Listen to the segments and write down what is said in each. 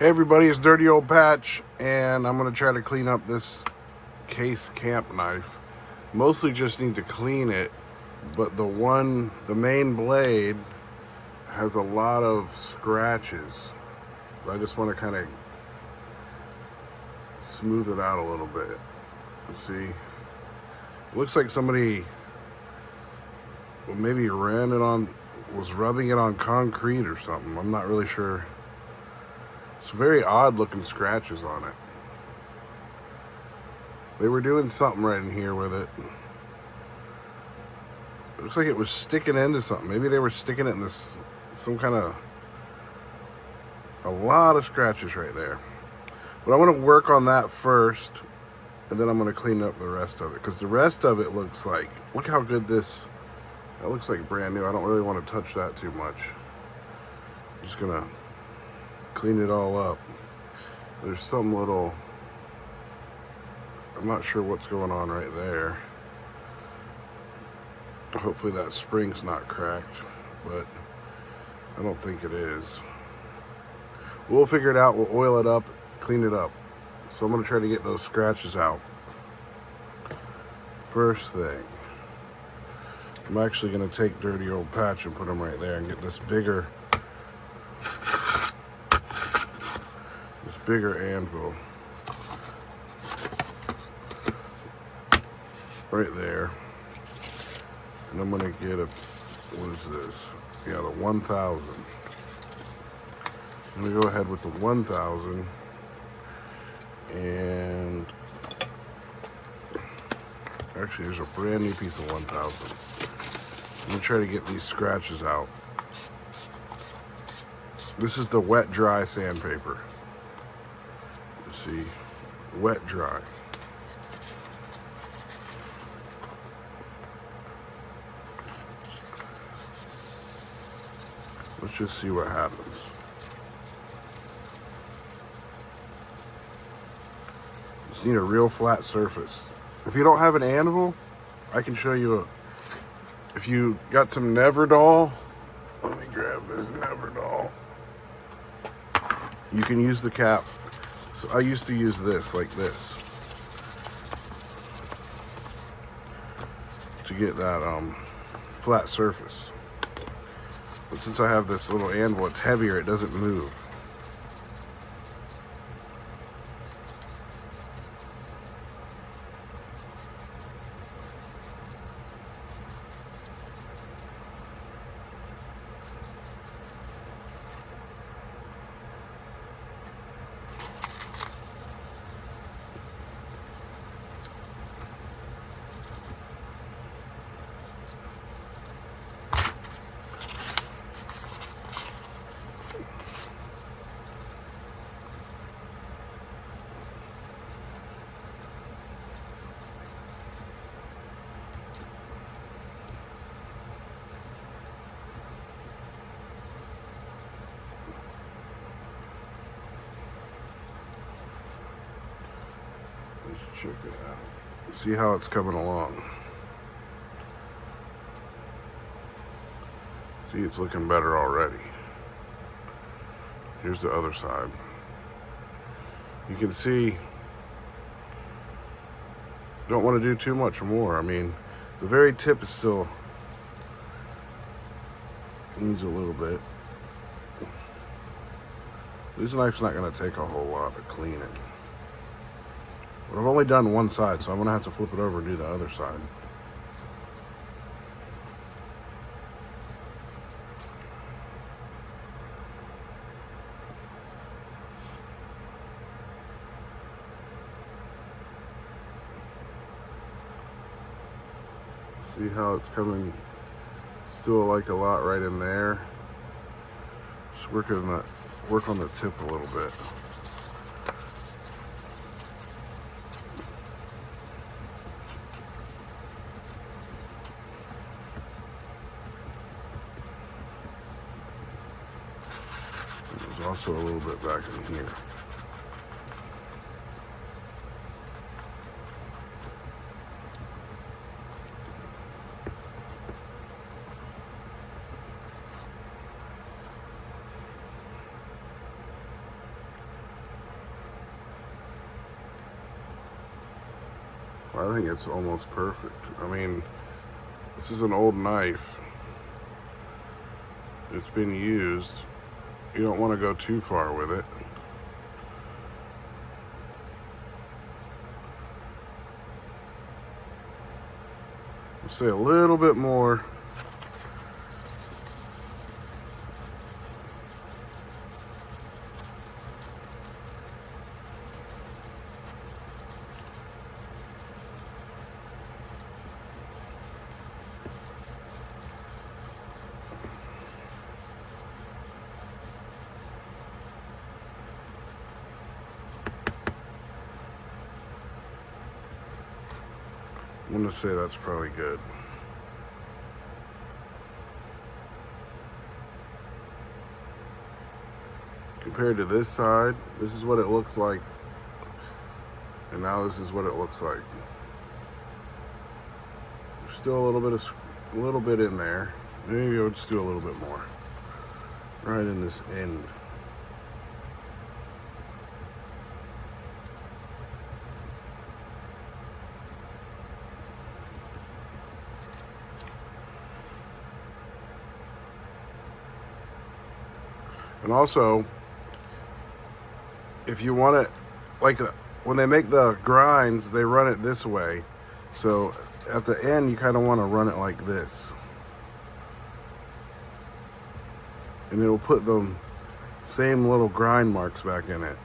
Hey everybody, it's Dirty Old Patch, and I'm going to try to clean up this Case Camp knife. Mostly just need to clean it, but the main blade has a lot of scratches. I just want to kind of smooth it out a little bit. Let's see. It looks like somebody maybe was rubbing it on concrete or something. I'm not really sure. It's very odd looking scratches on it. They were doing something right in here with it. It looks like it was sticking into something. Maybe they were sticking it in some kind of, a lot of scratches right there. But I want to work on that first, and then I'm going to clean up the rest of it. Because the rest of it looks like, look how good that looks like brand new. I don't really want to touch that too much. I'm just going to clean it all up. There's some little, I'm not sure what's going on right there. Hopefully that spring's not cracked, but I don't think it is. We'll figure it out. We'll oil it up, clean it up. So I'm going to try to get those scratches out. First thing, I'm actually going to take Dirty Old Patch and put him right there and get this bigger anvil right there. And I'm going to get what is this? Yeah, the 1000. I'm going to go ahead with the 1000. And actually, there's a brand new piece of 1000. I'm going to try to get these scratches out. This is the wet dry sandpaper. See, wet dry. Let's just see what happens. Just need a real flat surface. If you don't have an anvil, I can show you if you got some Neverdol. Let me grab this Neverdol. You can use the cap. So I used to use this, like this, to get that flat surface. But since I have this little anvil, it's heavier, it doesn't move. Let's check it out. See how it's coming along. See, it's looking better already. Here's the other side. You can see, don't want to do too much more. I mean, the very tip is still needs a little bit. This knife's not going to take a whole lot of cleaning. But I've only done one side, so I'm going to have to flip it over and do the other side. See how it's coming, still like a lot right in there. Just work on the tip a little bit. There's also a little bit back in here. I think it's almost perfect. I mean, this is an old knife. It's been used. You don't want to go too far with it. I'll say a little bit more. I'm gonna say that's probably good. Compared to this side, this is what it looks like, and now this is what it looks like. There's still a little bit in there. Maybe I'll just do a little bit more, right in this end. And also, if you want it, like when they make the grinds, they run it this way. So at the end, you kind of want to run it like this. And it'll put the same little grind marks back in it.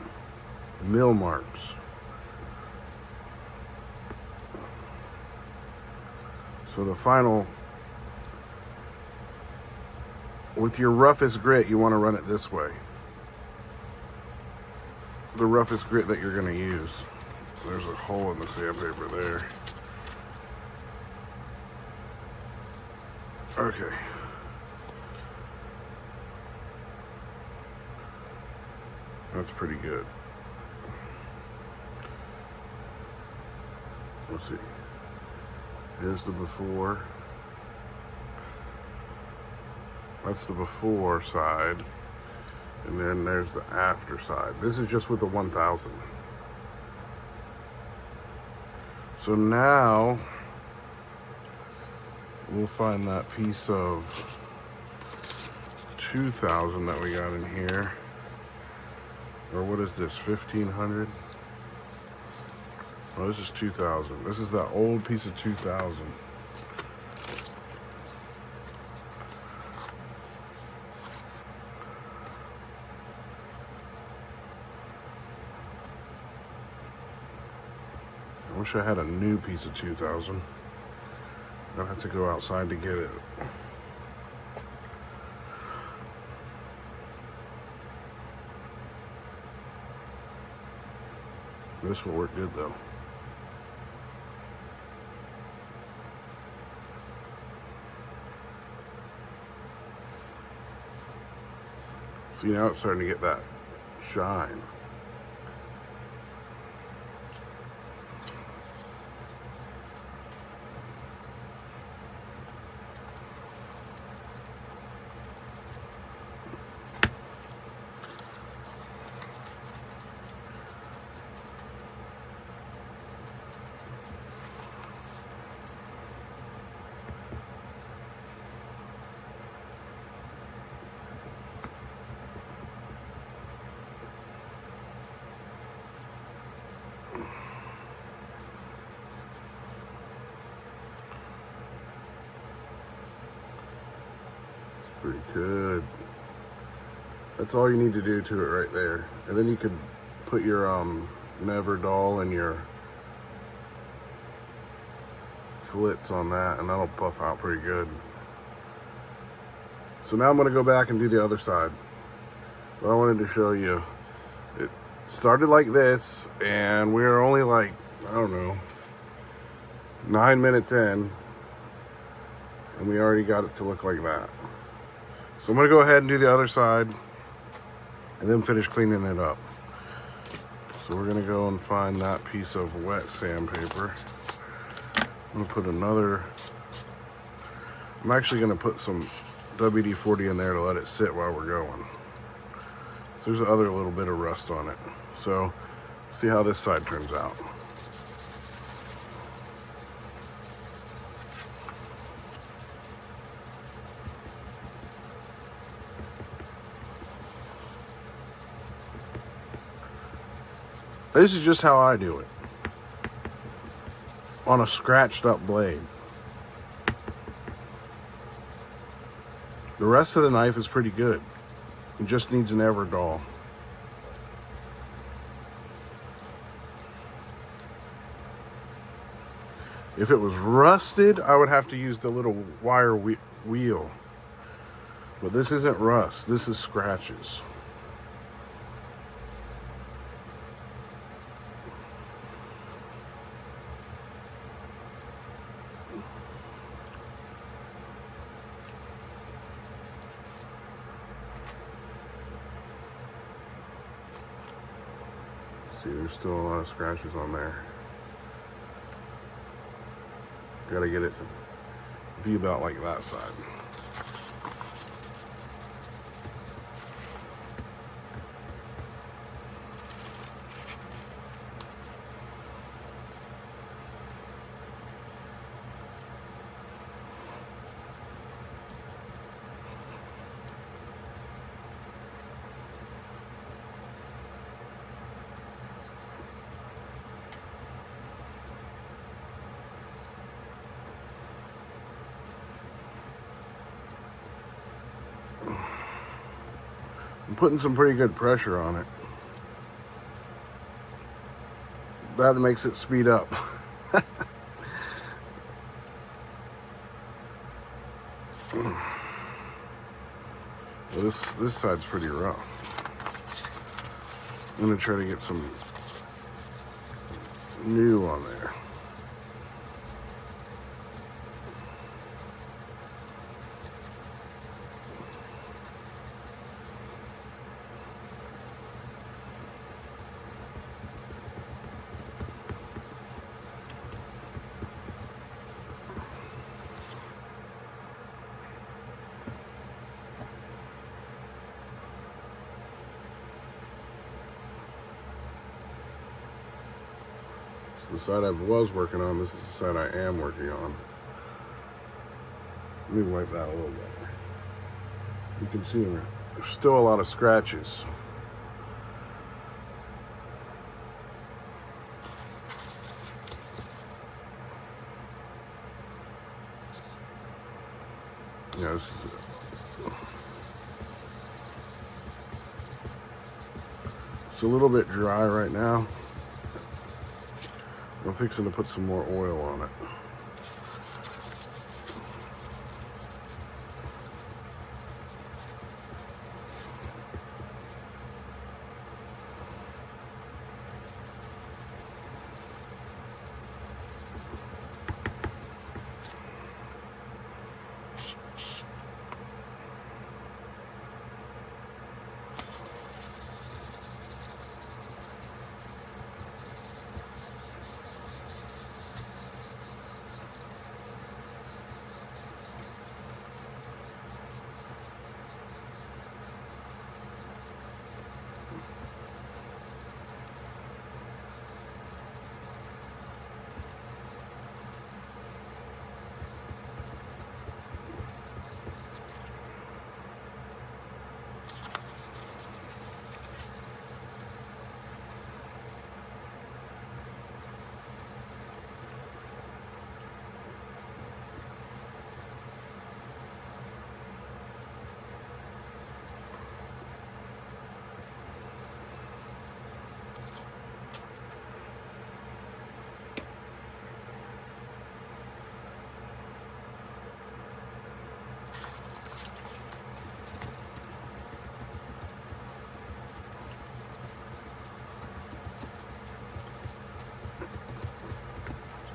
Mill marks. So the final, with your roughest grit, you want to run it this way. The roughest grit that you're going to use. There's a hole in the sandpaper there. Okay. That's pretty good. Let's see. Here's the before. That's the before side. And then there's the after side. This is just with the 1000. So now we'll find that piece of 2000 that we got in here. Or what is this, 1500? Oh, this is 2000. This is that old piece of 2000. I wish I had a new piece of 2000. I'd have to go outside to get it. This will work good though. See, now it's starting to get that shine. Pretty good. That's all you need to do to it right there. And then you could put your Neverdol and your flits on that, and that'll buff out pretty good. So now I'm going to go back and do the other side. But I wanted to show you, it started like this, and we're only like, I don't know, 9 minutes in, and we already got it to look like that. So I'm going to go ahead and do the other side and then finish cleaning it up. So we're going to go and find that piece of wet sandpaper. I'm going to put another, I'm actually going to put some WD-40 in there to let it sit while we're going. So there's another little bit of rust on it. So see how this side turns out. This is just how I do it. On a scratched up blade. The rest of the knife is pretty good. It just needs an Everdull. If it was rusted, I would have to use the little wire wheel. But this isn't rust, this is scratches. See, there's still a lot of scratches on there. Gotta get it to be about like that side. I'm putting some pretty good pressure on it. That makes it speed up. This side's pretty rough. I'm gonna try to get some new on there. The side I was working on, this is the side I am working on. Let me wipe that a little better. You can see there's still a lot of scratches. Yeah, this is it. It's a little bit dry right now. I'm fixing to put some more oil on it.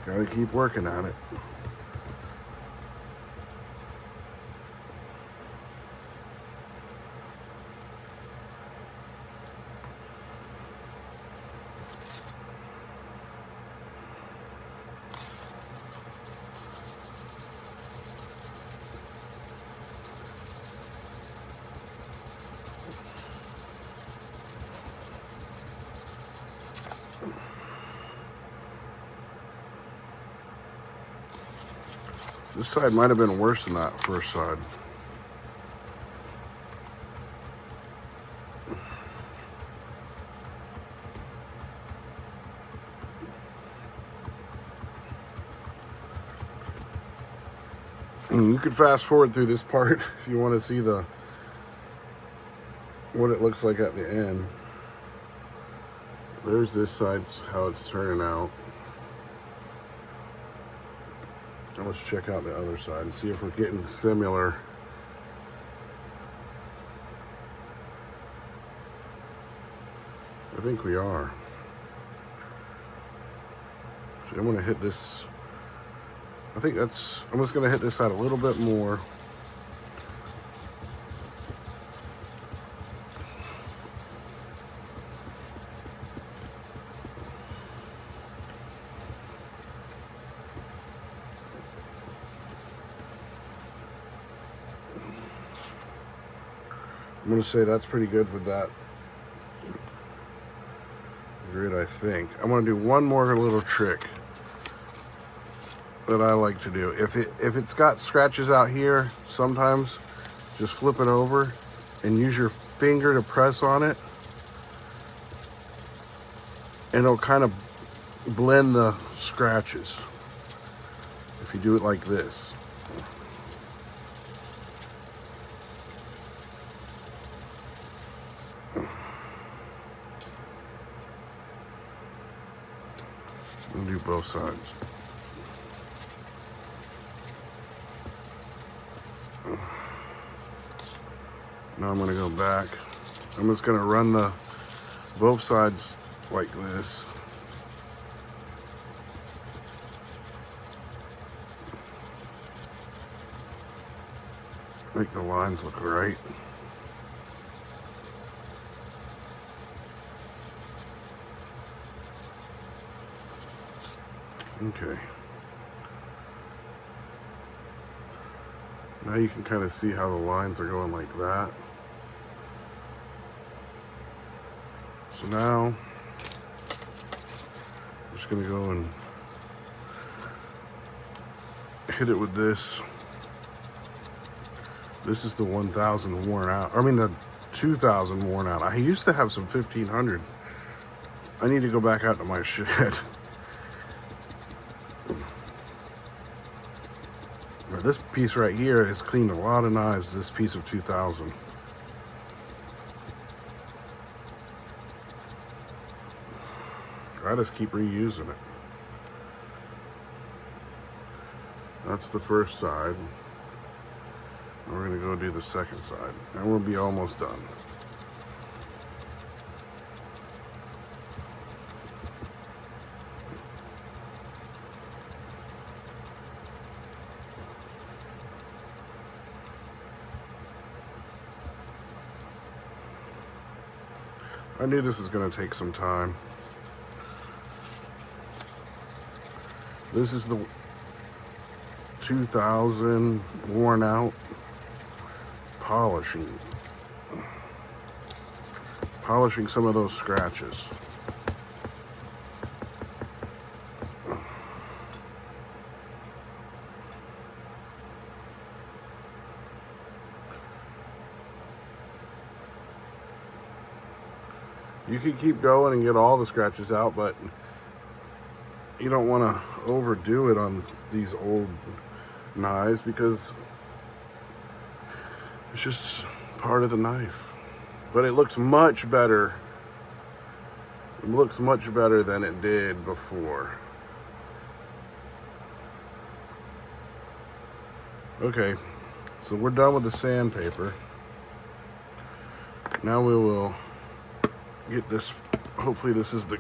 Gotta keep working on it. This side might have been worse than that first side. You could fast forward through this part if you want to see what it looks like at the end. There's this side, how it's turning out. And let's check out the other side and see if we're getting similar. I think we are. So I'm going to hit this. I'm just going to hit this side a little bit more. I'm going to say that's pretty good with that grid, I think. I'm going to do one more little trick that I like to do. If it's got scratches out here, sometimes just flip it over and use your finger to press on it, and it'll kind of blend the scratches if you do it like this. I'll do both sides. Now I'm going to go back. I'm just going to run both sides like this. Make the lines look right. Okay. Now you can kind of see how the lines are going like that. So now, I'm just going to go and hit it with this. This is the 1000 worn out. I mean the 2000 worn out. I used to have some 1500. I need to go back out to my shed. Now this piece right here has cleaned a lot of knives, this piece of 2000. I just keep reusing it. That's the first side. We're going to go do the second side, and we'll be almost done. I knew this was going to take some time. This is the 2000 worn out. Polishing some of those scratches. You can keep going and get all the scratches out, but you don't want to overdo it on these old knives because it's just part of the knife. But it looks much better. It looks much better than it did before. Okay, so we're done with the sandpaper. Now we will get this. Hopefully this is the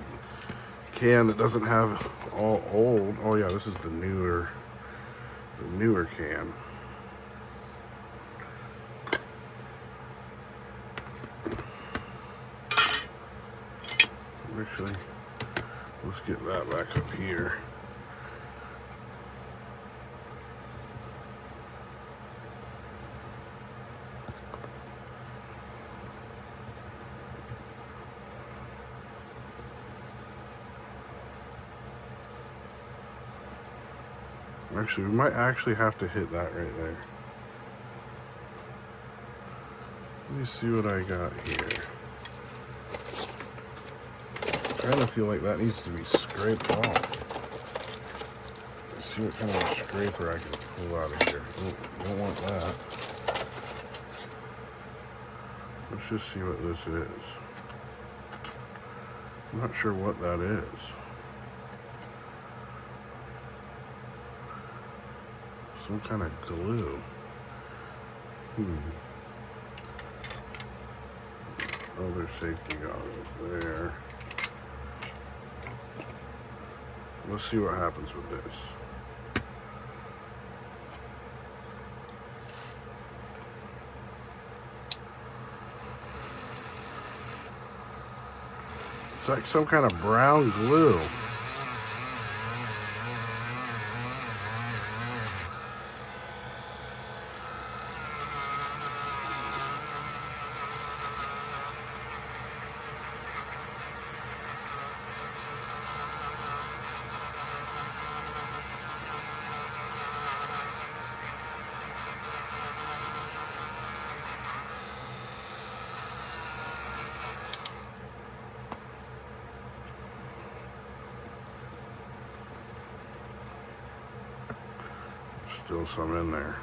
can that doesn't have all old. Oh yeah, this is the newer can. Actually, let's get that back up here. Actually, we might actually have to hit that right there. Let me see what I got here. I kind of feel like that needs to be scraped off. Let's see what kind of a scraper I can pull out of here. Oh, don't want that. Let's just see what this is. I'm not sure what that is. Some kind of glue. Other safety goggles there. Let's see what happens with this. It's like some kind of brown glue. Still some in there.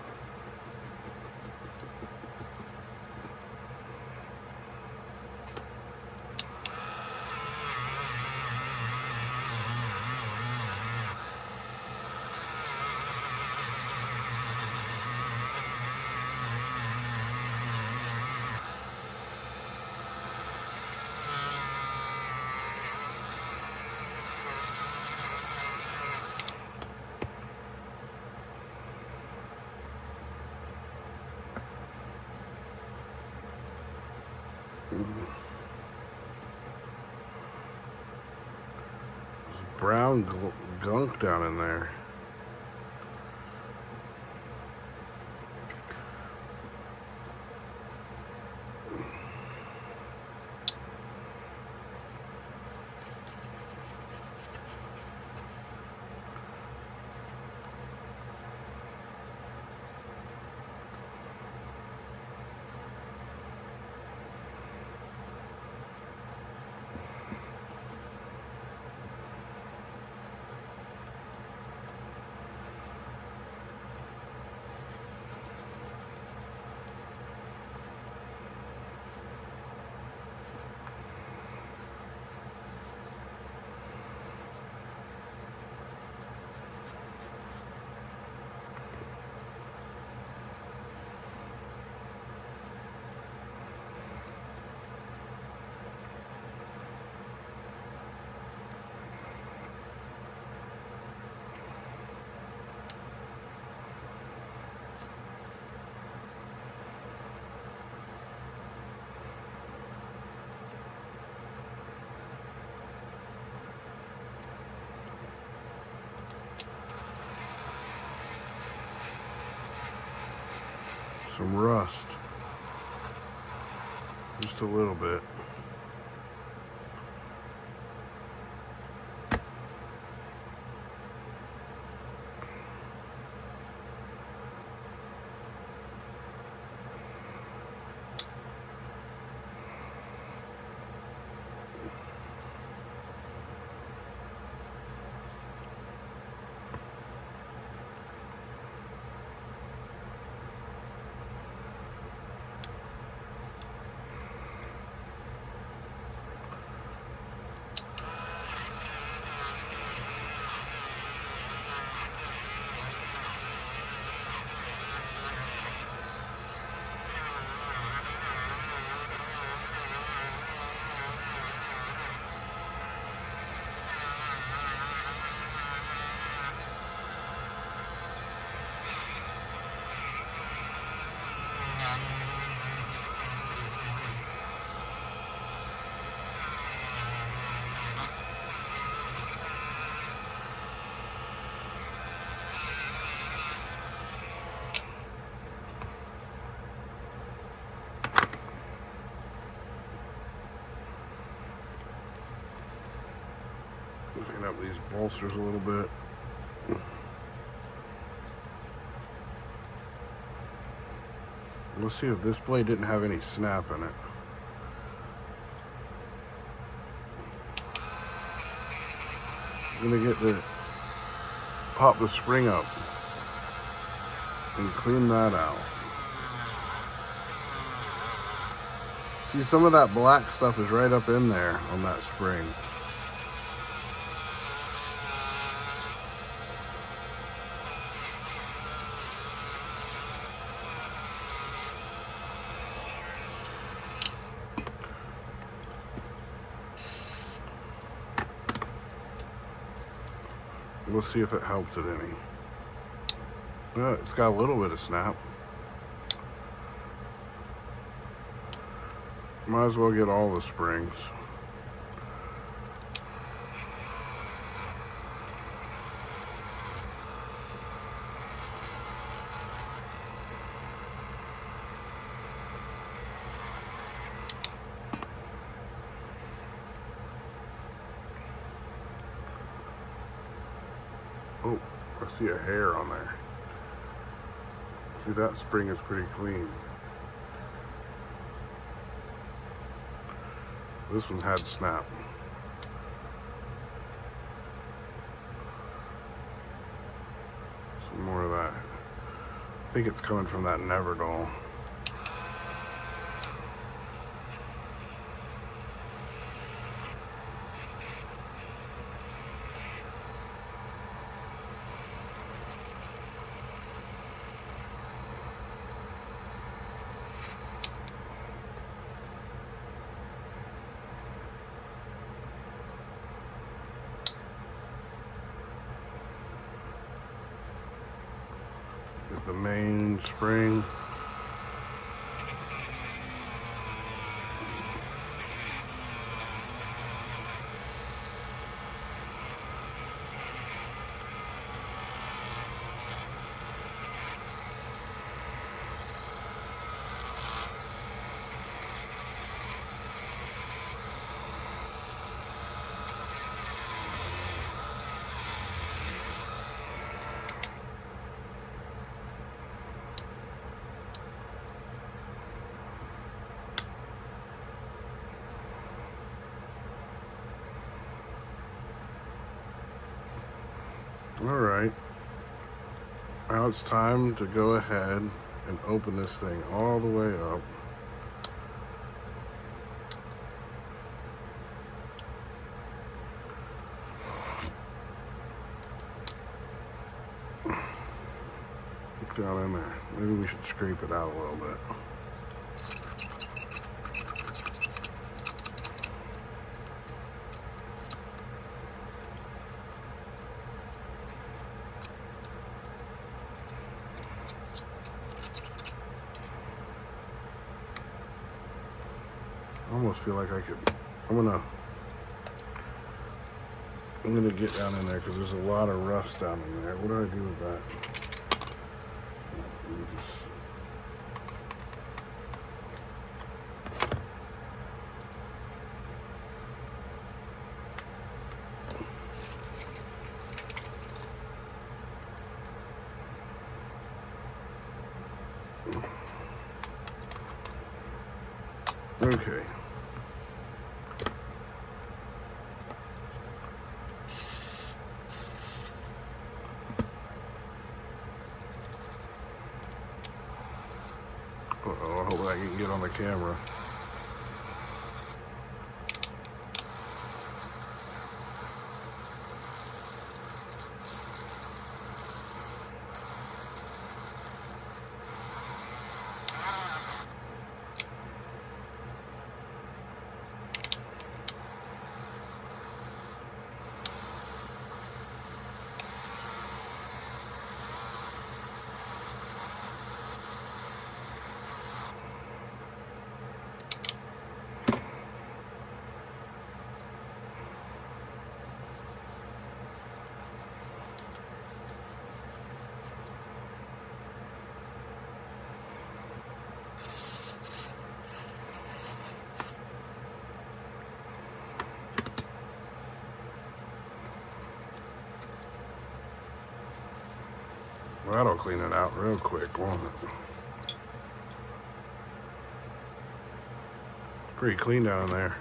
There's brown gunk down in there. Some rust. Just a little bit. Clean up these bolsters a little bit. Let's see if this blade didn't have any snap in it. I'm gonna get the pop the spring up and clean that out. See, some of that black stuff is right up in there on that spring. We'll see if it helped it any. It's got a little bit of snap. Might as well get all the springs. Oh, I see a hair on there. See, that spring is pretty clean. This one had snap. Some more of that. I think it's coming from that Neverdoll. Get the main spring. Alright, now it's time to go ahead and open this thing all the way up. Look down in there. Maybe we should scrape it out a little bit. I almost feel like I could. I'm gonna get down in there because there's a lot of rust down in there. What do I do with that? Let me just. Okay. Uh-oh, I hope I can get on the camera. Well, that'll clean it out real quick, won't it? Pretty clean down there.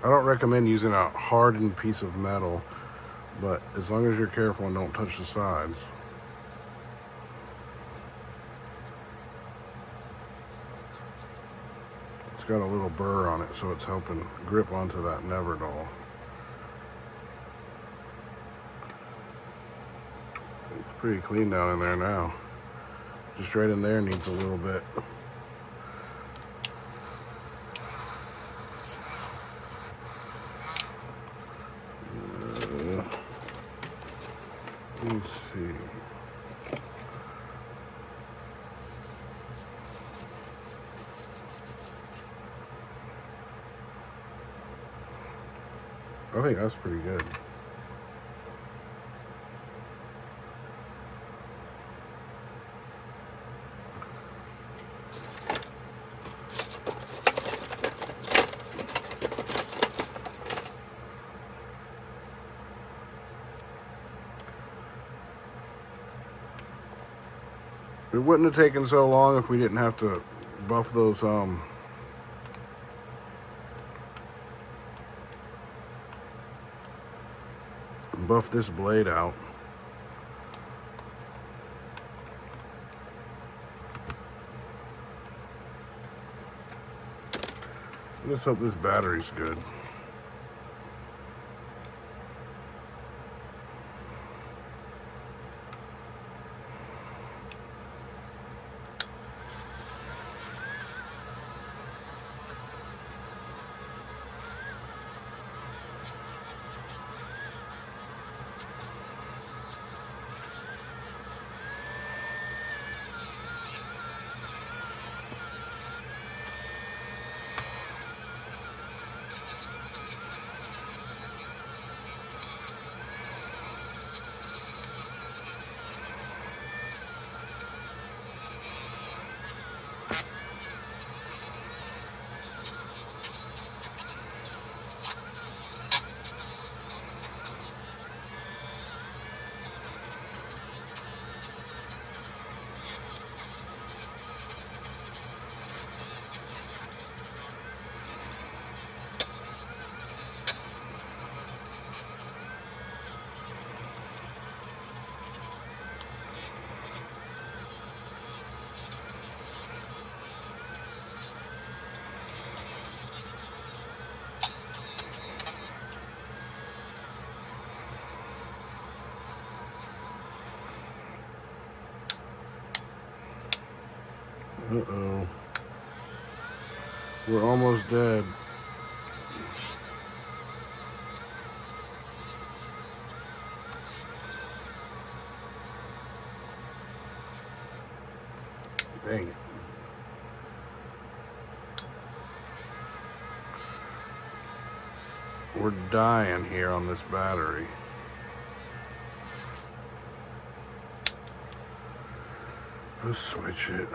I don't recommend using a hardened piece of metal, but as long as you're careful and don't touch the sides. It's got a little burr on it, so it's helping grip onto that Neverdol. It's pretty clean down in there now. Just right in there needs a little bit. Let's see. I think that's pretty good. It wouldn't have taken so long if we didn't have to buff those buff this blade out. Let's hope this battery's good. Uh-oh. We're almost dead. Dang it. We're dying here on this battery. Let's switch it.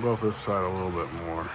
Buff this side a little bit more.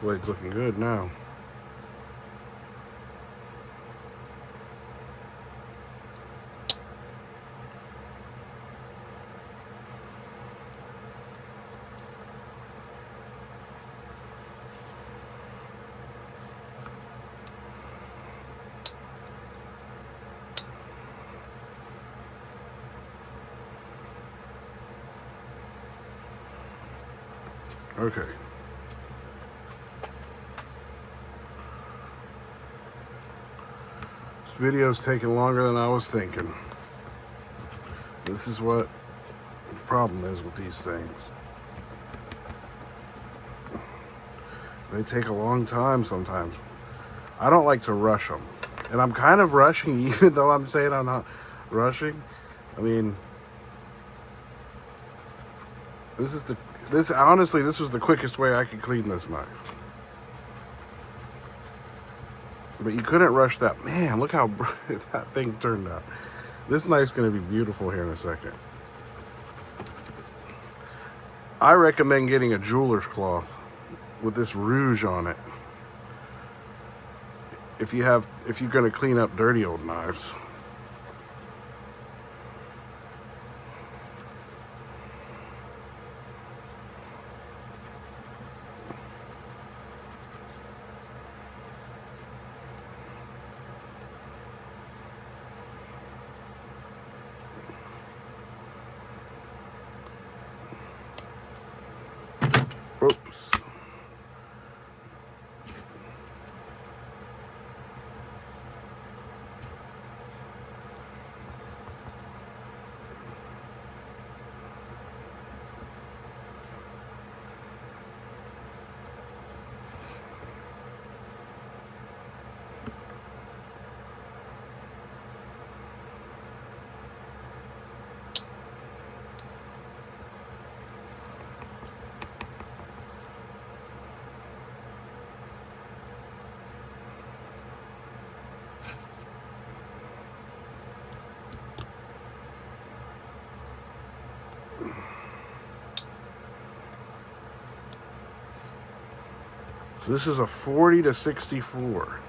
blade's looking good now. Okay. This video's taking longer than I was thinking. This is what the problem is with these things. They take a long time sometimes. I don't like to rush them. And I'm kind of rushing, even though I'm saying I'm not rushing. I mean, honestly, this was the quickest way I could clean this knife. But you couldn't rush that. Man, look how bright that thing turned out. This knife's going to be beautiful here in a second. I recommend getting a jeweler's cloth with this rouge on it. If you're going to clean up dirty old knives. Oops. So this is a 40 to 64.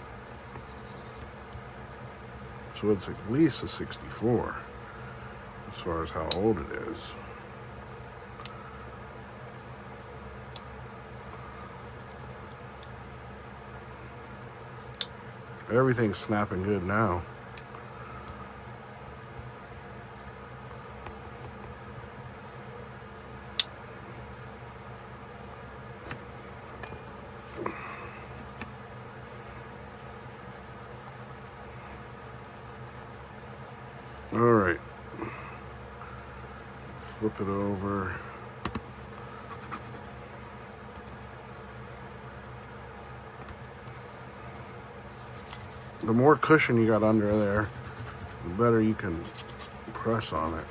So it's at least a 64 as far as how old it is. Everything's snapping good now. All right, flip it over. The more cushion you got under there, the better you can press on it.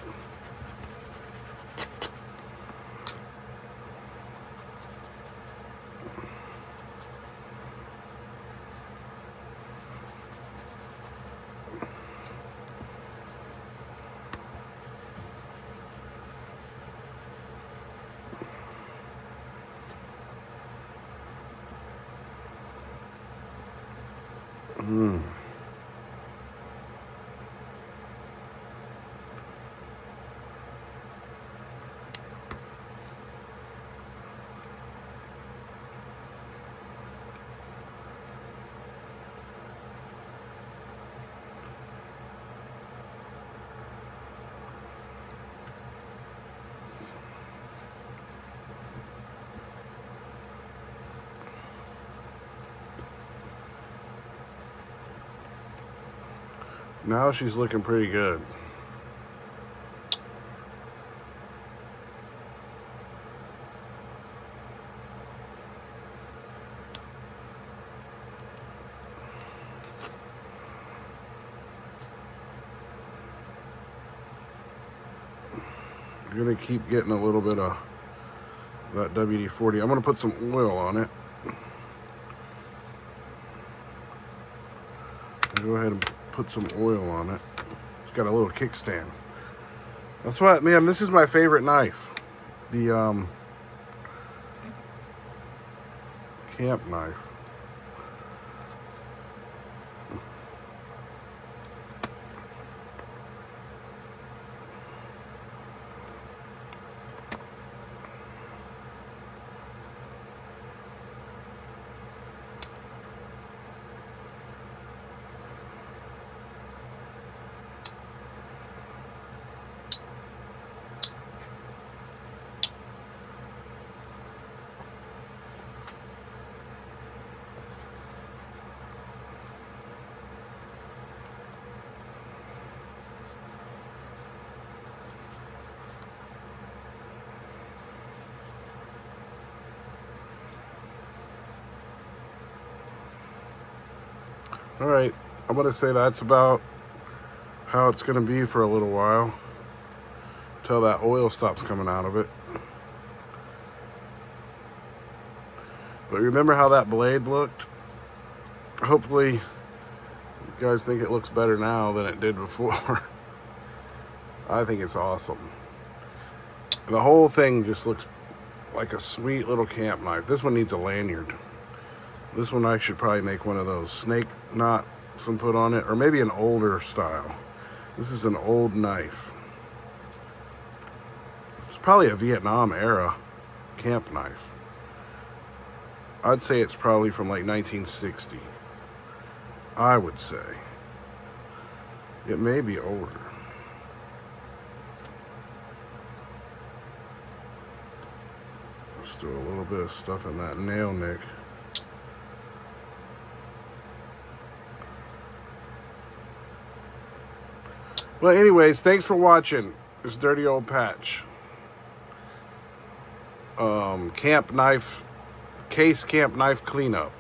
Now she's looking pretty good. I'm gonna keep getting a little bit of that WD-40. I'm gonna put some oil on it. Go ahead and put some oil on it. It's got a little kickstand. That's what, man, this is my favorite knife. The camp knife. All right, I'm going to say that's about how it's going to be for a little while, till that oil stops coming out of it. But remember how that blade looked? Hopefully you guys think it looks better now than it did before. I think it's awesome. The whole thing just looks like a sweet little camp knife. This one needs a lanyard. This one I should probably make one of those snake knots and put on it, or maybe an older style. This is an old knife. It's probably a Vietnam era camp knife. I'd say it's probably from like 1960. I would say. It may be older. Let's do a little bit of stuff in that nail nick. Well, anyways, thanks for watching this dirty old patch. Camp knife, case camp knife cleanup.